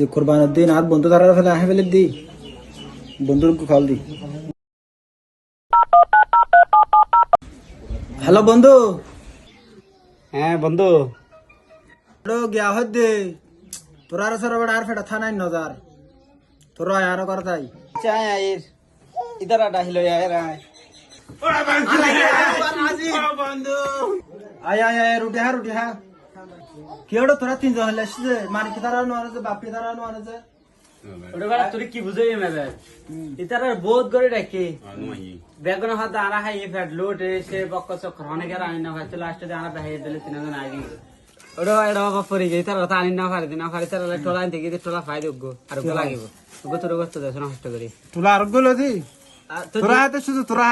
যে কোরবানের দিন আর বন্ধু ধারার ফেলে আহে ফেলে দি বন্ধুর কল দি। হ্যালো বন্ধু। হ্যাঁ বন্ধু গিয়া হয় দে তোরা আর সর আর ফেটা থানায় নজার তোরা আর করা তাই চাই আইর ইদার ডাহিল আয় আয় আয় আয় রুটি হা কি ওটা তোরা তিনজন হলে আসছে মানে কি তারা নোয়ারে যে বাপি তারা নোয়ারে যে ওটা বেলা তুই কি বুঝাই মেলে ইতার বোধ করে রাখি বেগুন হাত আরা হাই ফ্যাট লোট সে বক্ক চক্কর অনেক আর আনি না ভাই লাস্টে আরা দেখাই দিলে তিনজন আগে ওটা এটা বাবা পরে গেই তার কথা আনি না পারি না পারি তার টোলা আনতে গিয়ে টোলা ফাই যোগ্য আর ওকে লাগিব ওকে তোর করতে দেছ নষ্ট করি তোলা আর গুলো দি তোরা হাতে শুধু তোরা